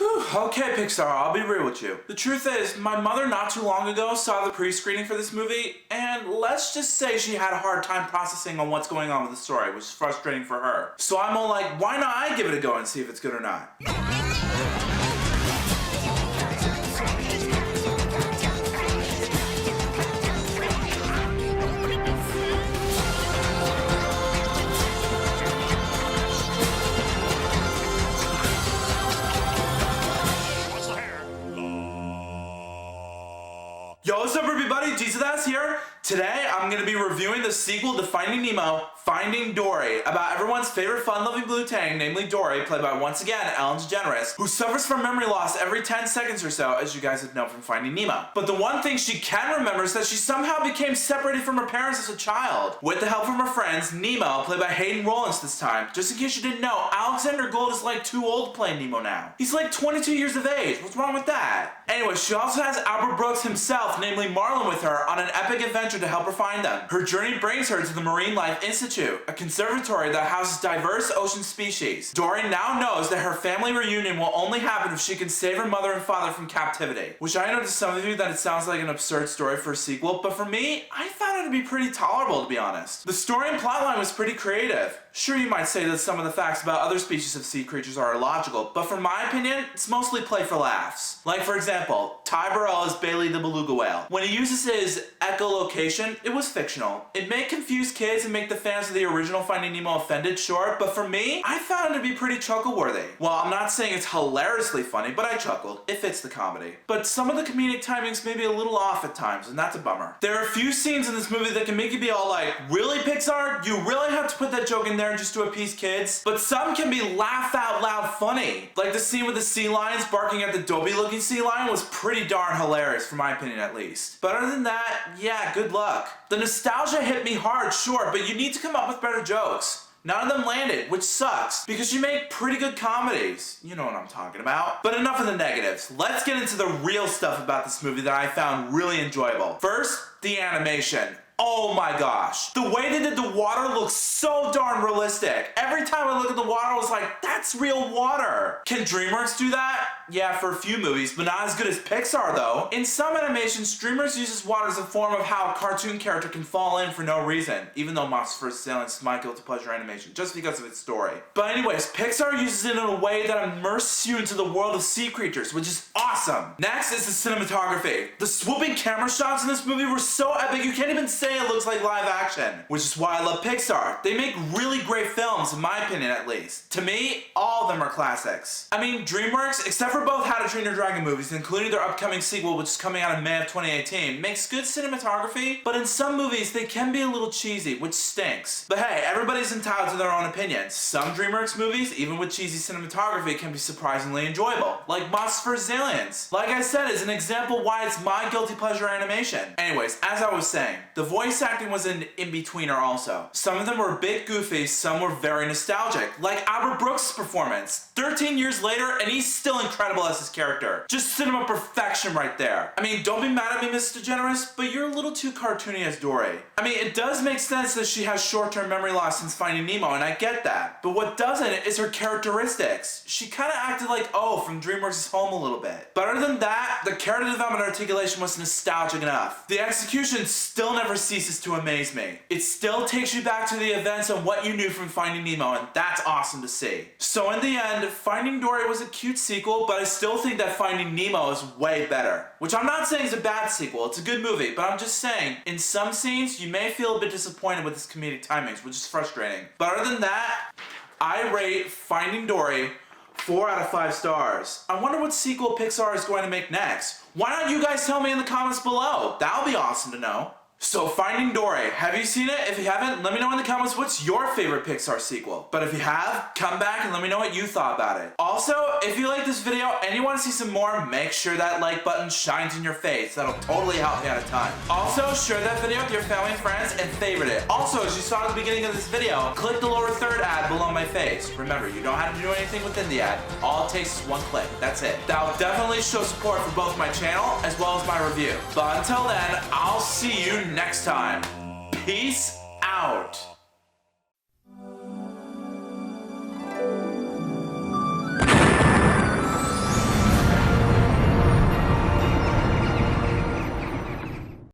Whew, okay, Pixar, I'll be real with you. The truth is, my mother not too long ago saw the pre-screening for this movie, and let's just say she had a hard time processing on what's going on with the story, which is frustrating for her. So I'm all like, why not I give it a go and see if it's good or not? Yo, what's up everybody, Degeneres here. Today, I'm going to be reviewing the sequel to Finding Nemo, Finding Dory, about everyone's favorite fun-loving blue tang, namely Dory, played by, once again, Ellen Degeneres, who suffers from memory loss every 10 seconds or so, as you guys have known from Finding Nemo. But the one thing she can remember is that she somehow became separated from her parents as a child. With the help from her friends, Nemo, played by Hayden Rolence this time. Just in case you didn't know, Alexander Gold is like too old to play Nemo now. He's like 22 years of age. What's wrong with that? Anyway, she also has Albert Brooks himself, namely Marlin, with her on an epic adventure to help her find them. Her journey brings her to the Marine Life Institute, a conservatory that houses diverse ocean species. Dory now knows that her family reunion will only happen if she can save her mother and father from captivity. Which I know to some of you that it sounds like an absurd story for a sequel, but for me, I found it to be pretty tolerable, to be honest. The story and plotline was pretty creative. Sure, you might say that some of the facts about other species of sea creatures are illogical, but from my opinion, it's mostly played for laughs. Like for example, Ty Burrell as Bailey the beluga whale. When he uses his echolocation, it was fictional. It may confuse kids and make the fans of the original Finding Nemo offended, sure, but for me, I found it to be pretty chuckle-worthy. Well, I'm not saying it's hilariously funny, but I chuckled. It fits the comedy. But some of the comedic timings may be a little off at times, and that's a bummer. There are a few scenes in this movie that can make you be all like, really, Pixar? You really have to put that joke in there just to appease kids? But some can be laugh out loud funny. Like the scene with the sea lions barking at the dopey looking sea lion was pretty darn hilarious, for my opinion at least. But other than that, yeah, good luck. The nostalgia hit me hard, sure, but you need to come up with better jokes. None of them landed, which sucks, because you make pretty good comedies. You know what I'm talking about. But enough of the negatives. Let's get into the real stuff about this movie that I found really enjoyable. First, the animation. Oh my gosh. The way they did the water looks so darn realistic. Every time I look at the water, I was like, that's real water. Can DreamWorks do that? Yeah, for a few movies, but not as good as Pixar though. In some animations, DreamWorks uses water as a form of how a cartoon character can fall in for no reason, even though Monsters vs. is my guilty pleasure animation, just because of its story. But anyways, Pixar uses it in a way that immerses you into the world of sea creatures, which is awesome. Next is the cinematography. The swooping camera shots in this movie were so epic, you can't even say it looks like live action, which is why I love Pixar. They make really great films, in my opinion at least. To me, all of them are classics. I mean, DreamWorks, except for both How to Train Your Dragon movies, including their upcoming sequel, which is coming out in May of 2018, makes good cinematography, but in some movies, they can be a little cheesy, which stinks. But hey, everybody's entitled to their own opinions. Some DreamWorks movies, even with cheesy cinematography, can be surprisingly enjoyable, like Monsters vs. Aliens. Like I said, is an example why it's my guilty pleasure animation. Anyways, as I was saying, the voice acting was an in-betweener also. Some of them were a bit goofy, some were very nostalgic, like Albert Brooks' performance. 13 years later, and he's still incredible as his character. Just cinema perfection right there. I mean, don't be mad at me, Miss Degeneres, but you're a little too cartoony as Dory. I mean, it does make sense that she has short-term memory loss since Finding Nemo, and I get that. But what doesn't is her characteristics. She kinda acted like O from DreamWorks' Home a little bit. But other than that, the character development articulation was nostalgic enough. The execution still never ceases to amaze me. It still takes you back to the events and what you knew from Finding Nemo, and that's awesome to see. So in the end, Finding Dory was a cute sequel, but I still think that Finding Nemo is way better. Which I'm not saying is a bad sequel, it's a good movie, but I'm just saying, in some scenes, you may feel a bit disappointed with its comedic timings, which is frustrating. But other than that, I rate Finding Dory 4 out of 5 stars. I wonder what sequel Pixar is going to make next. Why don't you guys tell me in the comments below? That'll be awesome to know. So Finding Dory, have you seen it? If you haven't, let me know in the comments what's your favorite Pixar sequel. But if you have, come back and let me know what you thought about it. Also, if you like this video and you want to see some more, make sure that like button shines in your face. That'll totally help me out a ton. Also, share that video with your family and friends and favorite it. Also, as you saw at the beginning of this video, click the lower third ad below my face. Remember, you don't have to do anything within the ad. All it takes is one click. That's it. That'll definitely show support for both my channel as well as my review. But until then, I'll see you next time. Peace out.